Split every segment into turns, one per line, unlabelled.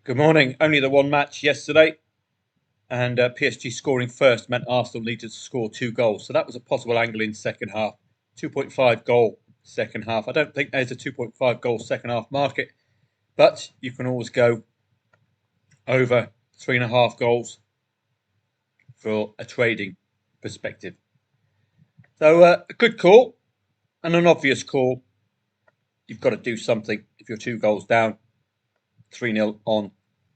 Good morning. Only the one match yesterday, and PSG scoring first meant Arsenal needed to score 2 goals. So that was a possible angle in second half. 2.5 goal second half. I don't think there's a 2.5 goal second half market, but you can always go over 3.5 goals for a trading perspective. So a good call and an obvious call. You've got to do something if you're 2 goals down, 3-0 on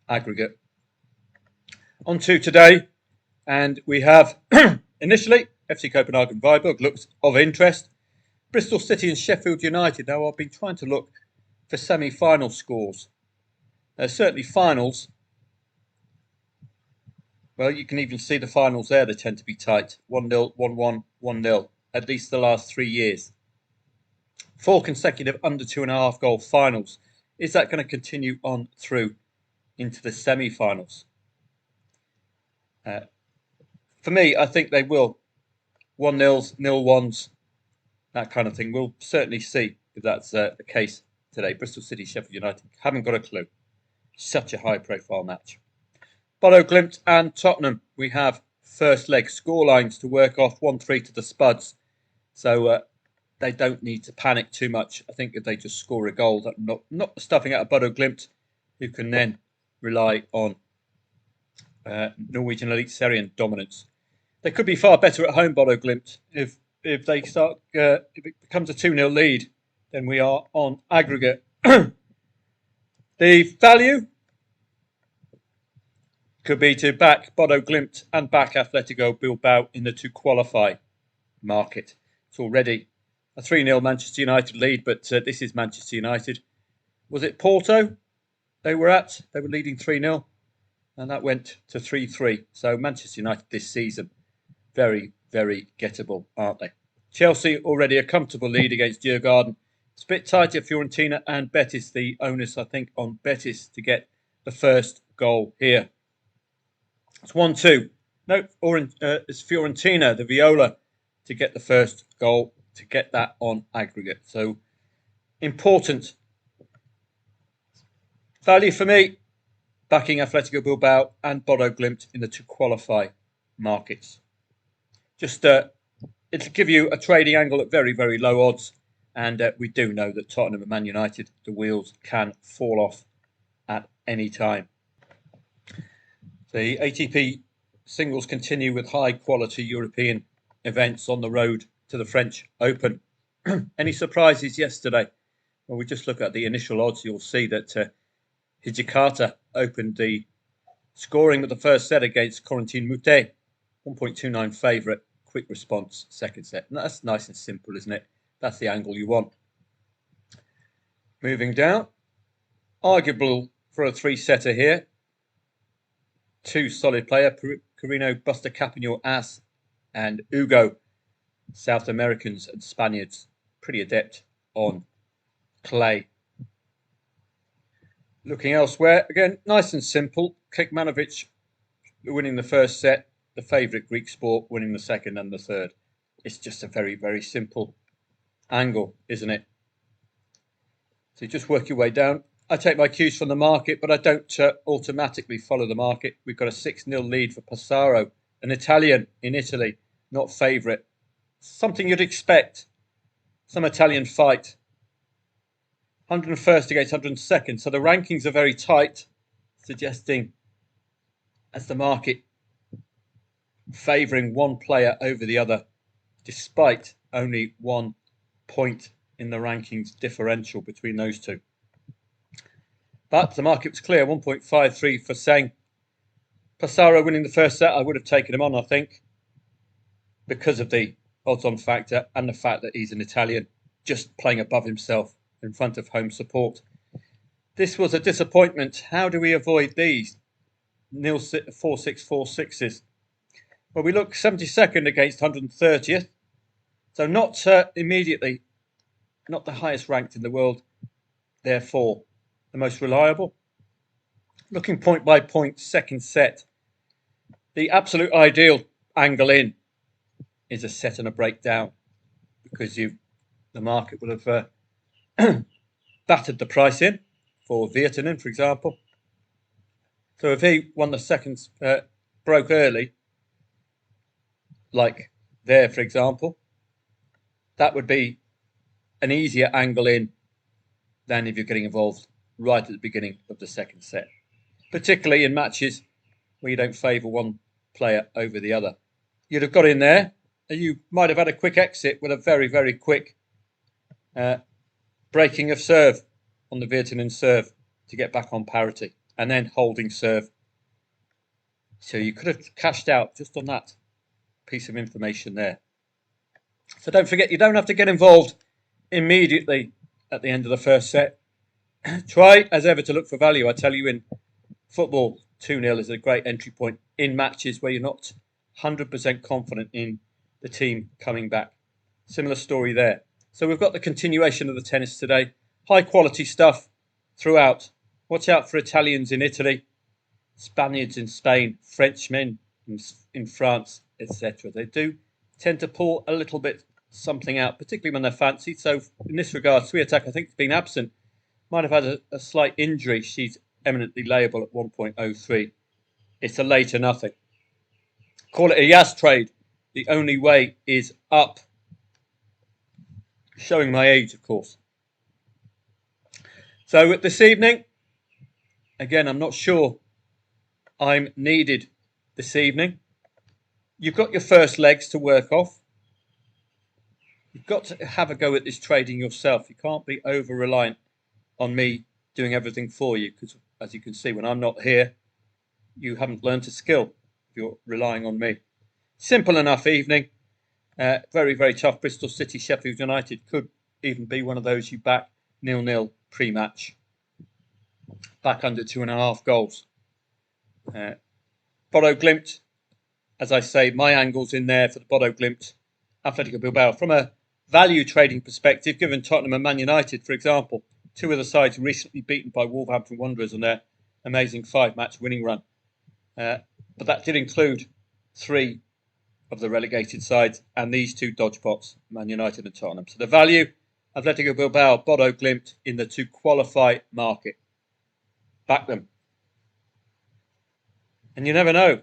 aggregate. On to today, and we have initially FC Copenhagen Viborg looks of interest. Bristol City and Sheffield United. Now I've been trying to look for semi-final scores. Certainly finals. Well, you can even see the finals there. They tend to be tight. 1-0, 1-1, 1-0. At least the last 3 years. 4 consecutive under 2.5 goal finals. Is that going to continue on through into the semi-finals? For me, I think they will. 1-0s, 0-1s, that kind of thing. We'll certainly see if that's the case today. Bristol City, Sheffield United, haven't got a clue. Such a high-profile match. Bodo Glimt and Tottenham. We have first leg scorelines to work off. 1-3 to the Spuds. So they don't need to panic too much. I think if they just score a goal, not stuffing out of Bodo Glimt, who can then rely on Norwegian Elite Serie dominance. They could be far better at home, Bodo Glimt. If they start, if it becomes a 2-0 lead, then we are on aggregate. The value could be to back Bodo Glimt and back Atletico Bilbao in the to qualify market. It's already a 3-0 Manchester United lead, but this is Manchester United. Was it Porto they were at? They were leading 3-0, and that went to 3-3. So Manchester United this season, very, very gettable, aren't they? Chelsea already a comfortable lead against Djurgården. It's a bit tighter, Fiorentina and Betis. The onus, I think, on Betis to get the first goal here. It's 1-2. No, it's Fiorentina, the Viola, to get the first goal, to get that on aggregate. So important. Value for me, backing Atletico Bilbao and Bodo Glimt in the to qualify markets. Just it'll give you a trading angle at very, very low odds. And we do know that Tottenham and Man United, the wheels can fall off at any time. The ATP singles continue with high quality European events on the road to the French Open. Any surprises yesterday? Well, we just look at the initial odds. You'll see that Hijikata opened the scoring with the first set against Corentin Moutet. 1.29 favourite, quick response, second set. And that's nice and simple, isn't it? That's the angle you want. Moving down, arguable for a 3-setter here. 2 solid player, Carino Buster Cap in your ass, and Ugo, South Americans and Spaniards, pretty adept on clay. Looking elsewhere, again, nice and simple. Kekmanovic winning the first set, the favourite Greek sport winning the second and the third. It's just a very, very simple angle, isn't it? So you just work your way down. I take my cues from the market, but I don't automatically follow the market. We've got a 6-0 lead for Passaro, an Italian in Italy, not favourite. Something you'd expect. Some Italian fight. 101st against 102nd. So the rankings are very tight, suggesting as the market favouring one player over the other, despite only 1 point in the rankings differential between those two. But the market was clear, 1.53 for Seng. Passaro winning the first set, I would have taken him on, I think, because of the odds-on factor and the fact that he's an Italian, just playing above himself in front of home support. This was a disappointment. How do we avoid these? 4-6, 4-6s. Well, we look 72nd against 130th. So not immediately, not the highest ranked in the world, therefore the most reliable. Looking point by point, second set. The absolute ideal angle in is a set and a breakdown, because the market will have battered the price in for Virtanen, for example. So if he won the second, broke early, like there, for example, that would be an easier angle in than if you're getting involved right at the beginning of the second set, particularly in matches where you don't favour one player over the other. You'd have got in there, and you might have had a quick exit with a very, very quick breaking of serve on the Virtanen serve to get back on parity, and then holding serve. So you could have cashed out just on that piece of information there. So don't forget, you don't have to get involved immediately at the end of the first set. Try, as ever, to look for value. I tell you, in football, 2-0 is a great entry point in matches where you're not 100% confident in the team coming back. Similar story there. So we've got the continuation of the tennis today. High quality stuff throughout. Watch out for Italians in Italy, Spaniards in Spain, Frenchmen in France, etc. They do tend to pull a little bit something out, particularly when they're fancy. So in this regard, Swiatek, I think, has been absent. Might have had a slight injury. She's eminently layable at 1.03. It's a late or nothing. Call it a Yas trade. The only way is up. Showing my age, of course. So this evening, again, I'm not sure I'm needed this evening. You've got your first legs to work off. You've got to have a go at this trading yourself. You can't be over-reliant on me doing everything for you, because, as you can see, when I'm not here, you haven't learned a skill if you're relying on me. Simple enough evening. Very, very tough. Bristol City, Sheffield United could even be one of those you back 0-0 pre-match. Back under 2.5 goals. Bodo Glimt, as I say, my angle's in there for the Bodo Glimt Atletico Bilbao. From a value trading perspective, given Tottenham and Man United, for example, two of the sides recently beaten by Wolverhampton Wanderers on their amazing 5-match winning run. But that did include 3 of the relegated sides and these 2 dodgepots, Man United and Tottenham. So the value, Atletico Bilbao, Bodo Glimt in the to qualify market. Back them. And you never know.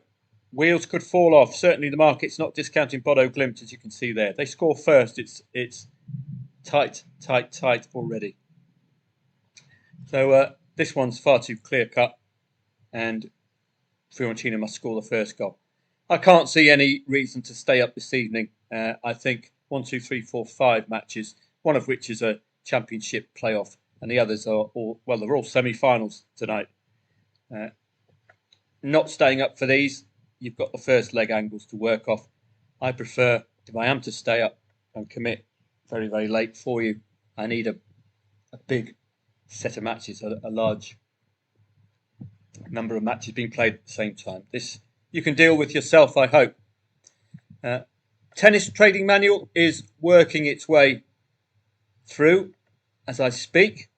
Wheels could fall off. Certainly the market's not discounting Bodo Glimt, as you can see there. They score first. It's tight already. So this one's far too clear-cut, and Fiorentina must score the first goal. I can't see any reason to stay up this evening. I think 1, 2, 3, 4, 5 matches, one of which is a championship playoff, and the others are all, well, they're all semi-finals tonight. Not staying up for these. You've got the first leg angles to work off. I prefer, if I am to stay up and commit very, very late for you, I need a big set of matches, a large number of matches being played at the same time. This you can deal with yourself, I hope. Tennis trading manual is working its way through as I speak.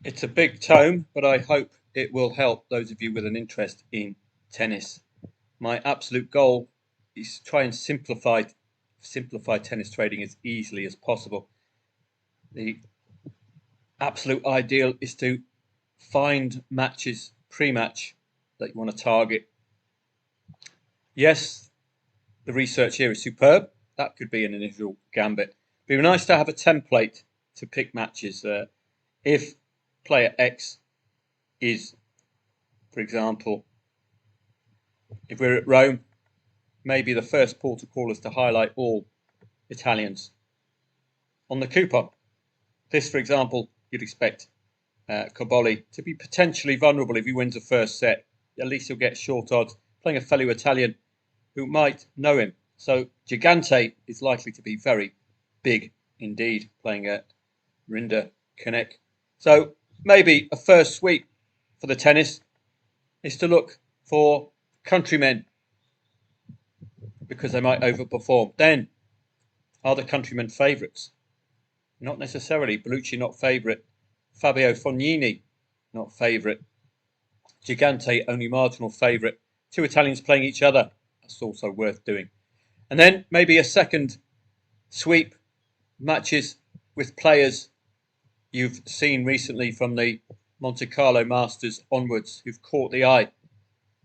It's a big tome, but I hope it will help those of you with an interest in tennis. My absolute goal is to try and simplify tennis trading as easily as possible. The absolute ideal is to find matches pre-match that you want to target. Yes, the research here is superb. That could be an initial gambit. It'd be nice to have a template to pick matches. If player X is, for example, if we're at Rome, maybe the first port of call is to highlight all Italians on the coupon. This, for example, you'd expect Cobolli to be potentially vulnerable if he wins the first set. At least he'll get short odds, playing a fellow Italian who might know him. So Gigante is likely to be very big indeed, playing at Rinda Connect. So maybe a first sweep for the tennis is to look for countrymen, because they might overperform. Then, are the countrymen favourites? Not necessarily. Bellucci not favourite. Fabio Fognini not favourite. Gigante only marginal favourite. 2 Italians playing each other. That's also worth doing. And then maybe a second sweep, matches with players you've seen recently from the Monte Carlo Masters onwards who've caught the eye.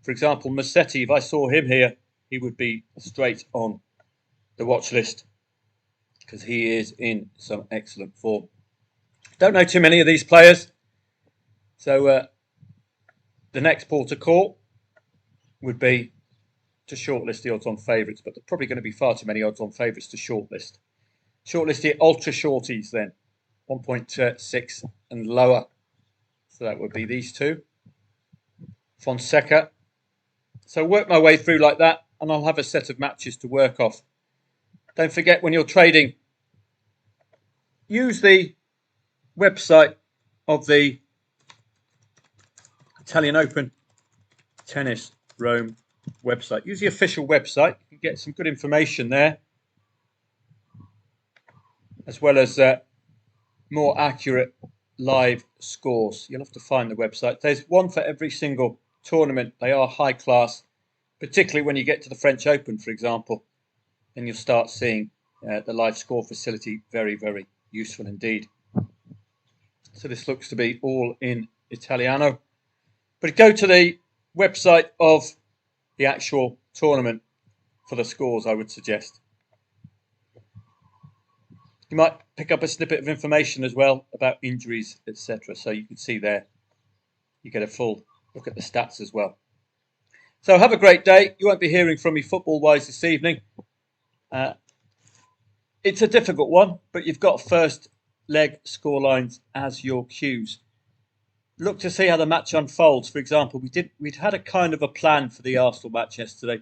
For example, Musetti, if I saw him here, he would be straight on the watch list because he is in some excellent form. Don't know too many of these players, so the next port of call would be to shortlist the odds-on favourites, but there's probably going to be far too many odds-on favourites to shortlist. Shortlist the ultra shorties then, 1.6 and lower. So that would be these two. Fonseca. So work my way through like that, and I'll have a set of matches to work off. Don't forget, when you're trading, use the website of the Italian Open Tennis Rome website. Use the official website. You can get some good information there, as well as more accurate live scores. You'll have to find the website. There's one for every single tournament. They are high class, particularly when you get to the French Open, for example. Then you'll start seeing the live score facility very, very useful indeed. So this looks to be all in Italiano. But go to the website of the actual tournament for the scores, I would suggest. You might pick up a snippet of information as well about injuries, etc. So you can see there, you get a full look at the stats as well. So have a great day. You won't be hearing from me football-wise this evening. It's a difficult one, but you've got first leg scorelines as your cues. Look to see how the match unfolds. For example, we'd had a kind of a plan for the Arsenal match yesterday.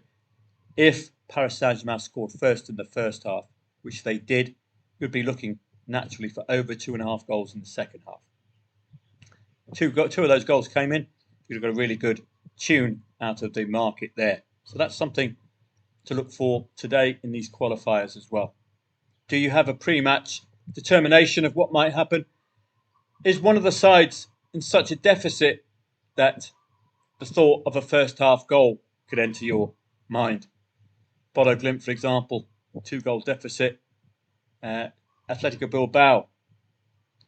If Paris Saint-Germain scored first in the first half, which they did, you'd be looking naturally for over 2.5 goals in the second half. Two of those goals came in. You've got a really good tune out of the market there. So that's something to look for today in these qualifiers as well. Do you have a pre-match determination of what might happen? Is one of the sides in such a deficit that the thought of a first half goal could enter your mind? Bodo Glimt, for example, 2-goal deficit. Atletico Bilbao,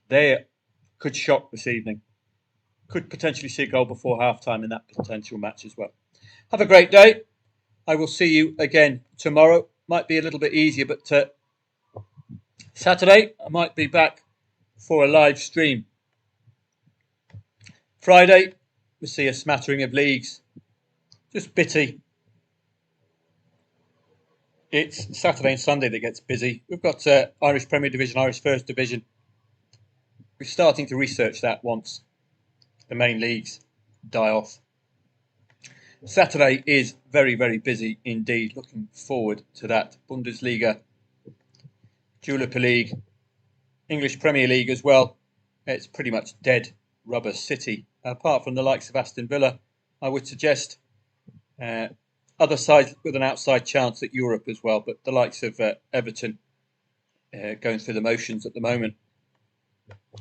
they could shock this evening. Could potentially see a goal before half-time in that potential match as well. Have a great day. I will see you again tomorrow. Might be a little bit easier, but Saturday I might be back for a live stream. Friday, we see a smattering of leagues. Just bitty. It's Saturday and Sunday that gets busy. We've got Irish Premier Division, Irish First Division. We're starting to research that once the main leagues die off. Saturday is very, very busy indeed. Looking forward to that. Bundesliga, Jupiler League, English Premier League as well. It's pretty much dead rubber city. Apart from the likes of Aston Villa, I would suggest other sides with an outside chance at Europe as well. But the likes of Everton going through the motions at the moment.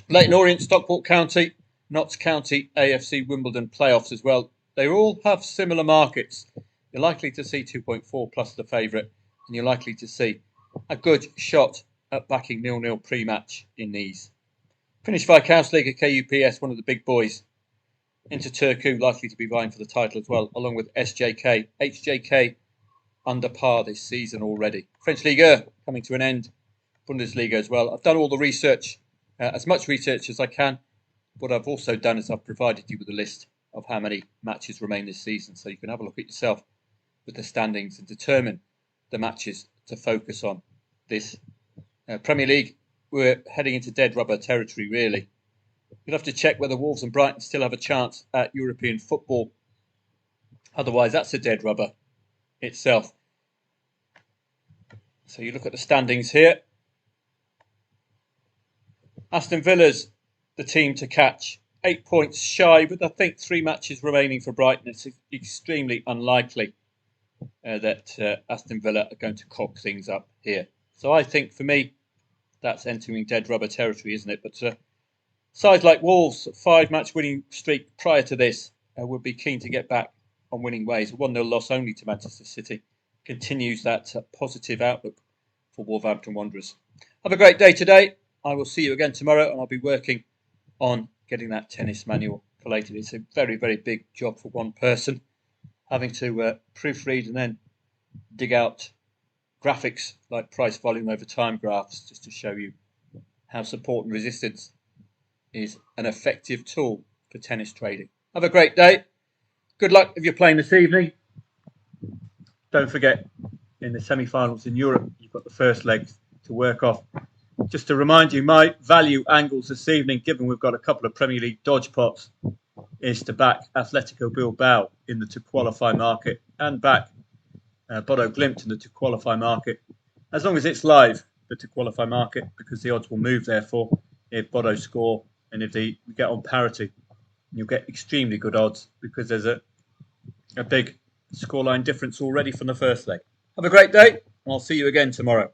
Leyton Orient, Stockport County, Notts County, AFC Wimbledon playoffs as well. They all have similar markets. You're likely to see 2.4 plus the favourite, and you're likely to see a good shot at backing 0-0 pre-match in these. Finnish Viscount's League at KUPS, one of the big boys. Into Turku, likely to be vying for the title as well, along with SJK. HJK under par this season already. French Ligue 1 coming to an end. Bundesliga as well. I've done all the research, as much research as I can. What I've also done is I've provided you with a list of how many matches remain this season, so you can have a look at yourself with the standings and determine the matches to focus on this Premier League. We're heading into dead rubber territory, really. You'll have to check whether Wolves and Brighton still have a chance at European football. Otherwise, that's a dead rubber itself. So you look at the standings here. Aston Villa's the team to catch. 8 points shy, with I think 3 matches remaining for Brighton. It's extremely unlikely that Aston Villa are going to cock things up here. So I think for me, that's entering dead rubber territory, isn't it? But sides like Wolves, 5-match winning streak prior to this, would be keen to get back on winning ways. 1-0 loss only to Manchester City continues that positive outlook for Wolverhampton Wanderers. Have a great day today. I will see you again tomorrow, and I'll be working on getting that tennis manual collated. It's a very, very big job for one person, having to proofread and then dig out graphics like price volume over time graphs just to show you how support and resistance is an effective tool for tennis trading. Have a great day. Good luck if you're playing this evening. Don't forget, in the semi-finals in Europe, you've got the first leg to work off. Just to remind you, my value angles this evening, given we've got a couple of Premier League dodge pots, is to back Atletico Bilbao in the to qualify market and back Bodo Glimt in the to qualify market, as long as it's live, the to qualify market, because the odds will move therefore if Bodo score and if we get on parity. You'll get extremely good odds because there's a big scoreline difference already from the first leg. Have a great day, and I'll see you again tomorrow.